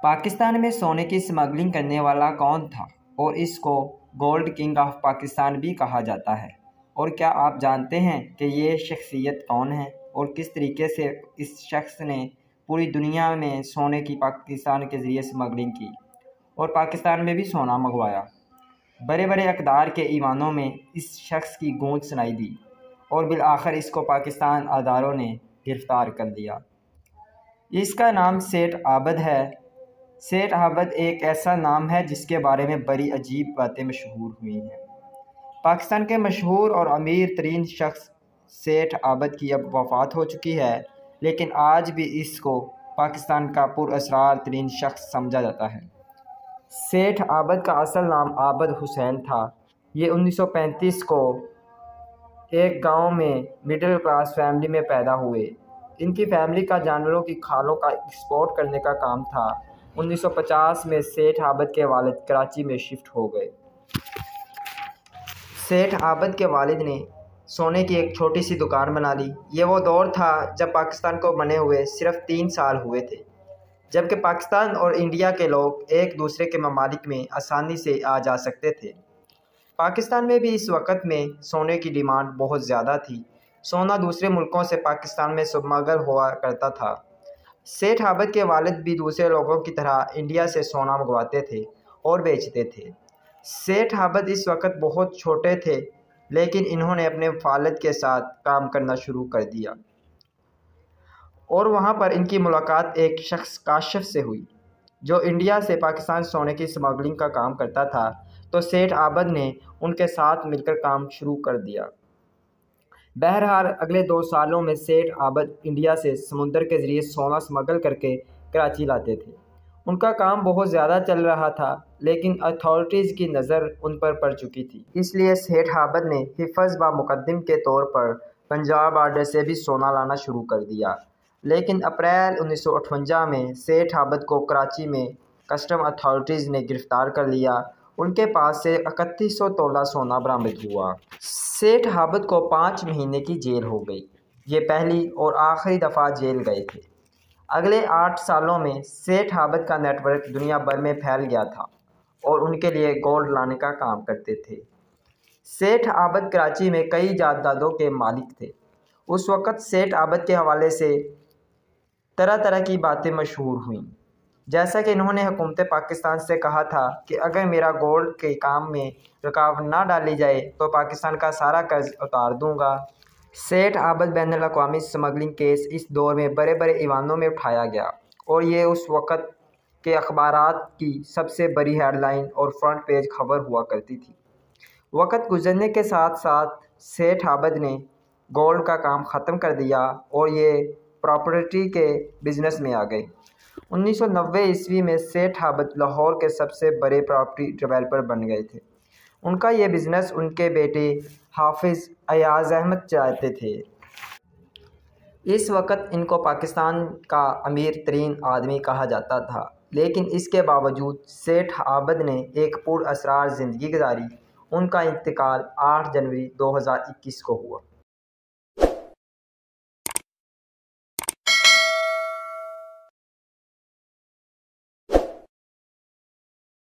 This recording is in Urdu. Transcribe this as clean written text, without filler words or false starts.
پاکستان میں سونے کی اسمگلنگ کرنے والا کون تھا اور اس کو گولڈ کنگ آف پاکستان بھی کہا جاتا ہے؟ اور کیا آپ جانتے ہیں کہ یہ شخصیت کون ہے اور کس طریقے سے اس شخص نے پوری دنیا میں سونے کی پاکستان کے ذریعے اسمگلنگ کی اور پاکستان میں بھی سونا منگوایا؟ بڑے بڑے اقدار کے ایوانوں میں اس شخص کی گونج سنائی دی اور بالآخر اس کو پاکستان اداروں نے گرفتار کر لیا۔ اس کا نام سیٹھ عابد ہے۔ سیٹھ عابد ایک ایسا نام ہے جس کے بارے میں بڑی عجیب باتیں مشہور ہوئی ہیں۔ پاکستان کے مشہور اور امیر ترین شخص سیٹھ عابد کی اب وفات ہو چکی ہے، لیکن آج بھی اس کو پاکستان کا پر اسرار ترین شخص سمجھا جاتا ہے۔ سیٹھ عابد کا اصل نام عابد حسین تھا۔ یہ 1935 کو ایک گاؤں میں مڈل کلاس فیملی میں پیدا ہوئے۔ ان کی فیملی کا جانوروں کی کھالوں کا ایکسپورٹ کرنے کا کام تھا۔ 1950 میں سیٹھ عابد کے والد کراچی میں شفٹ ہو گئے۔ سیٹھ عابد کے والد نے سونے کی ایک چھوٹی سی دکان بنا لی۔ یہ وہ دور تھا جب پاکستان کو بنے ہوئے صرف 3 سال ہوئے تھے، جبکہ پاکستان اور انڈیا کے لوگ ایک دوسرے کے ممالک میں آسانی سے آ جا سکتے تھے۔ پاکستان میں بھی اس وقت میں سونے کی ڈیمانڈ بہت زیادہ تھی۔ سونا دوسرے ملکوں سے پاکستان میں سمگل ہوا کرتا تھا۔ سیٹھ عابد کے والد بھی دوسرے لوگوں کی طرح انڈیا سے سونا منگواتے تھے اور بیچتے تھے۔ سیٹھ عابد اس وقت بہت چھوٹے تھے، لیکن انہوں نے اپنے والد کے ساتھ کام کرنا شروع کر دیا اور وہاں پر ان کی ملاقات ایک شخص کاشف سے ہوئی جو انڈیا سے پاکستان سونے کی اسمگلنگ کا کام کرتا تھا، تو سیٹھ عابد نے ان کے ساتھ مل کر کام شروع کر دیا۔ بہرحال اگلے 2 سالوں میں سیٹھ عابد انڈیا سے سمندر کے ذریعے سونا اسمگل کر کے کراچی لاتے تھے۔ ان کا کام بہت زیادہ چل رہا تھا، لیکن اتھارٹیز کی نظر ان پر پڑ چکی تھی۔ اس لیے سیٹھ عابد نے حفظ با مقدم کے طور پر پنجاب بارڈر سے بھی سونا لانا شروع کر دیا، لیکن اپریل 1958 میں سیٹھ عابد کو کراچی میں کسٹم اتھارٹیز نے گرفتار کر لیا۔ ان کے پاس سے 3100 تولہ سونا برآمد ہوا۔ سیٹھ عابد کو 5 مہینے کی جیل ہو گئی۔ یہ پہلی اور آخری دفعہ جیل گئے تھے۔ اگلے 8 سالوں میں سیٹھ عابد کا نیٹ ورک دنیا بھر میں پھیل گیا تھا اور ان کے لیے گولڈ لانے کا کام کرتے تھے۔ سیٹھ عابد کراچی میں کئی جائیدادوں کے مالک تھے۔ اس وقت سیٹھ عابد کے حوالے سے طرح طرح کی باتیں مشہور ہوئیں، جیسا کہ انہوں نے حکومت پاکستان سے کہا تھا کہ اگر میرا گولڈ کے کام میں رکاوٹ نہ ڈالی جائے تو پاکستان کا سارا قرض اتار دوں گا۔ سیٹھ عابد بین الاقوامی اسمگلنگ کیس اس دور میں بڑے بڑے ایوانوں میں اٹھایا گیا اور یہ اس وقت کے اخبارات کی سب سے بڑی ہیڈ لائن اور فرنٹ پیج خبر ہوا کرتی تھی۔ وقت گزرنے کے ساتھ ساتھ سیٹھ عابد نے گولڈ کا کام ختم کر دیا اور یہ پراپرٹی کے بزنس میں آ گئے۔ 1990 عیسوی میں سیٹھ عابد لاہور کے سب سے بڑے پراپرٹی ڈیولپر بن گئے تھے۔ ان کا یہ بزنس ان کے بیٹے حافظ ایاز احمد چلاتے تھے۔ اس وقت ان کو پاکستان کا امیر ترین آدمی کہا جاتا تھا، لیکن اس کے باوجود سیٹھ عابد نے ایک پر اسرار زندگی گزاری۔ ان کا انتقال 8 جنوری 2021 کو ہوا۔